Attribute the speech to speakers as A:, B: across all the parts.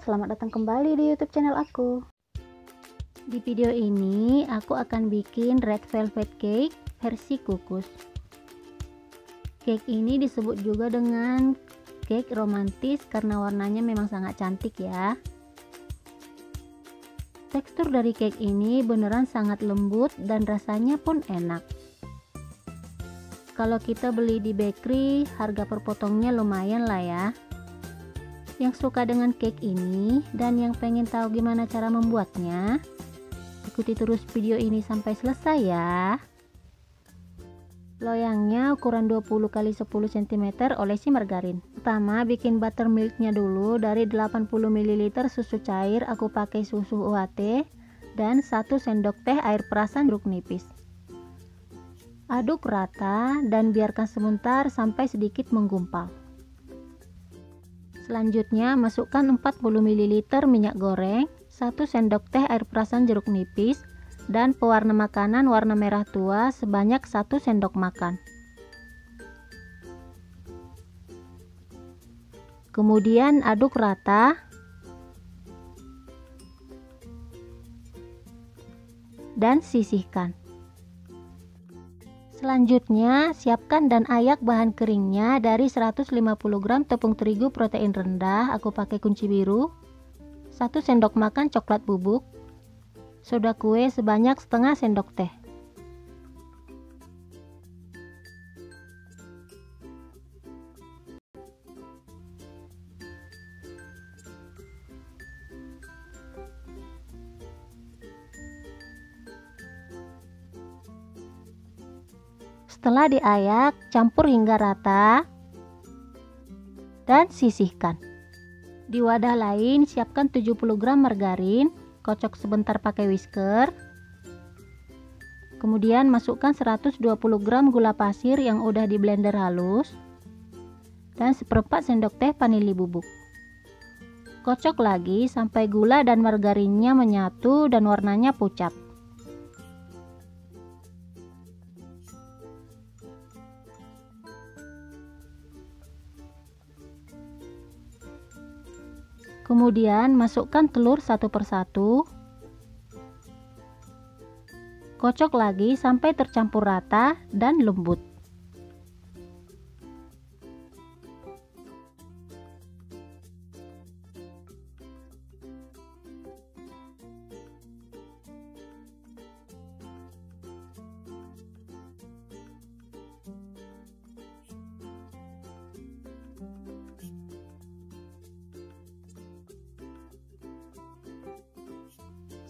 A: selamat datang kembali di YouTube channel aku. Di video ini aku akan bikin red velvet cake versi kukus. Cake ini disebut juga dengan cake romantis karena warnanya memang sangat cantik ya. Tekstur dari cake ini beneran sangat lembut dan rasanya pun enak. Kalau kita beli di bakery, harga per potongnya lumayan lah ya. Yang suka dengan cake ini dan yang pengen tahu gimana cara membuatnya, ikuti terus video ini sampai selesai ya. Loyangnya ukuran 20 x 10 cm olesi margarin. Pertama bikin buttermilknya dulu. Dari 80 ml susu cair aku pakai susu UHT dan 1 sendok teh air perasan jeruk nipis. Aduk rata dan biarkan sebentar sampai sedikit menggumpal. Selanjutnya masukkan 40 ml minyak goreng, 1 sendok teh air perasan jeruk nipis, dan pewarna makanan warna merah tua sebanyak 1 sendok makan. Kemudian aduk rata dan sisihkan. Selanjutnya, siapkan dan ayak bahan keringnya. Dari 150 gram tepung terigu protein rendah, aku pakai kunci biru, 1 sendok makan coklat bubuk, soda kue sebanyak setengah sendok teh. Setelah diayak, campur hingga rata dan sisihkan. Di wadah lain, siapkan 70 gram margarin, kocok sebentar pakai whisker. Kemudian masukkan 120 gram gula pasir yang udah di blender halus dan seperempat sendok teh vanili bubuk. Kocok lagi sampai gula dan margarinnya menyatu dan warnanya pucat. Kemudian masukkan telur satu persatu. Kocok lagi sampai tercampur rata dan lembut.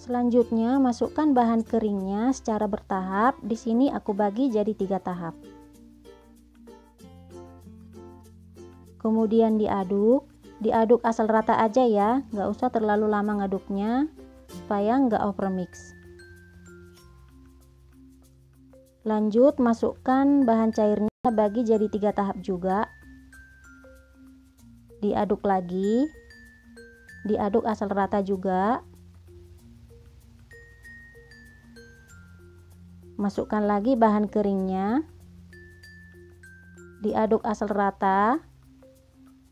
A: Selanjutnya masukkan bahan keringnya secara bertahap. Di sini aku bagi jadi 3 tahap. Kemudian diaduk asal rata aja ya, nggak usah terlalu lama ngaduknya supaya nggak overmix. Lanjut masukkan bahan cairnya, bagi jadi 3 tahap juga. Diaduk lagi, diaduk asal rata juga. Masukkan lagi bahan keringnya, diaduk asal rata.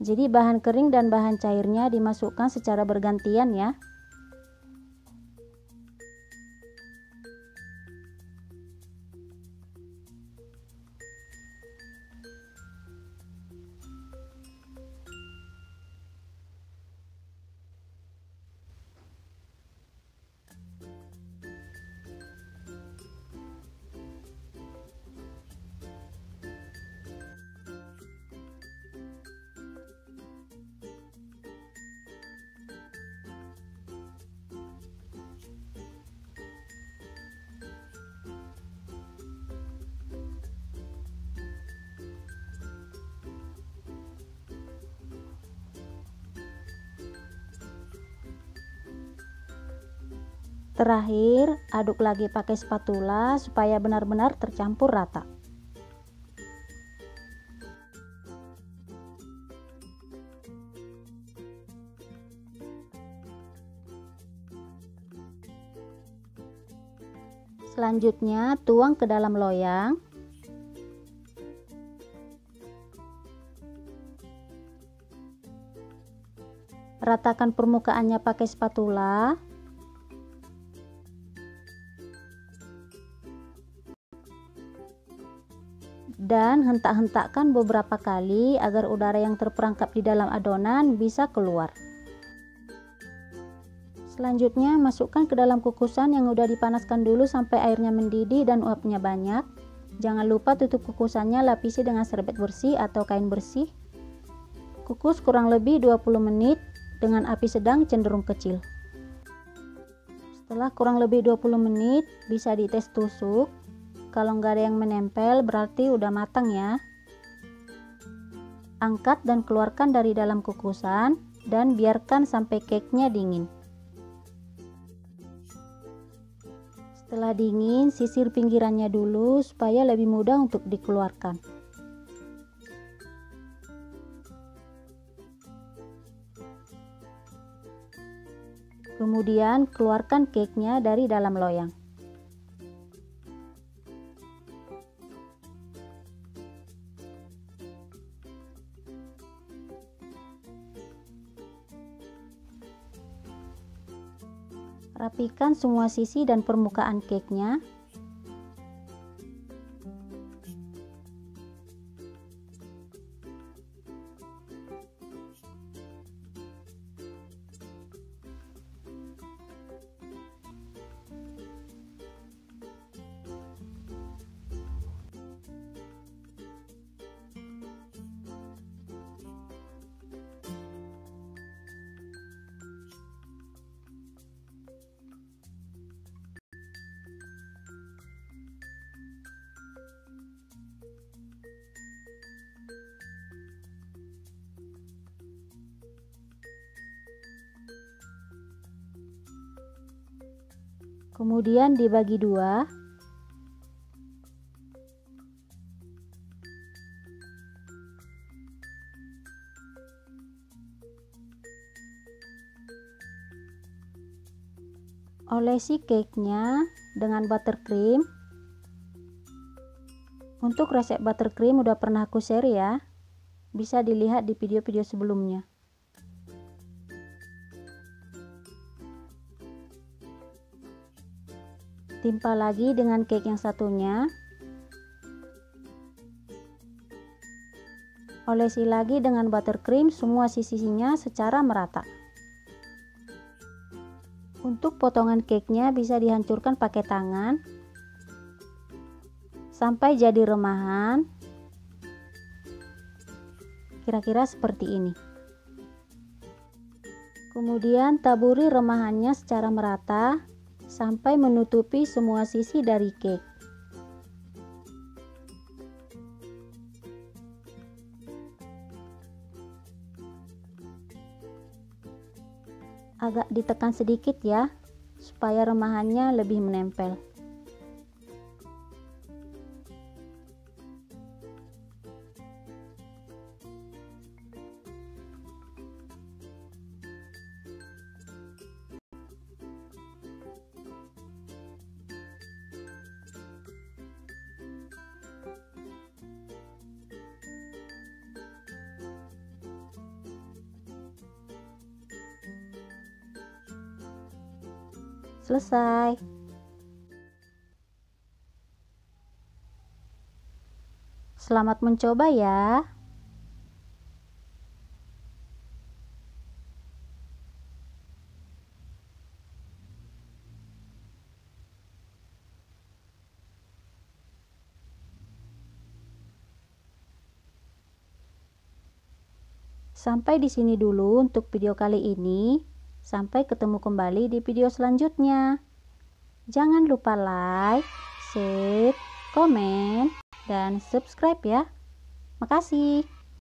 A: Jadi bahan kering dan bahan cairnya dimasukkan secara bergantian ya. Terakhir, aduk lagi pakai spatula supaya benar-benar tercampur rata. Selanjutnya, tuang ke dalam loyang. Ratakan permukaannya pakai spatula. Dan hentak-hentakkan beberapa kali agar udara yang terperangkap di dalam adonan bisa keluar. Selanjutnya masukkan ke dalam kukusan yang udah dipanaskan dulu sampai airnya mendidih dan uapnya banyak. Jangan lupa tutup kukusannya, lapisi dengan serbet bersih atau kain bersih. Kukus kurang lebih 20 menit dengan api sedang cenderung kecil. Setelah kurang lebih 20 menit bisa dites tusuk. Kalau nggak ada yang menempel berarti udah matang ya. Angkat dan keluarkan dari dalam kukusan dan biarkan sampai cake-nya dingin. Setelah dingin, sisir pinggirannya dulu supaya lebih mudah untuk dikeluarkan. Kemudian keluarkan cake-nya dari dalam loyang. Rapikan semua sisi dan permukaan cake-nya. Kemudian dibagi dua. Olesi cake-nya dengan buttercream. Untuk resep buttercream udah pernah aku share ya. Bisa dilihat di video-video sebelumnya. Timpa lagi dengan cake yang satunya. Olesi lagi dengan buttercream semua sisinya secara merata. Untuk potongan cake-nya bisa dihancurkan pakai tangan sampai jadi remahan. Kira-kira seperti ini. Kemudian taburi remahannya secara merata sampai menutupi semua sisi dari cake. Agak ditekan sedikit ya, supaya remahannya lebih menempel. Selesai. Selamat mencoba ya. Sampai di sini dulu untuk video kali ini. Sampai ketemu kembali di video selanjutnya. Jangan lupa like, share, komen, dan subscribe ya. Makasih.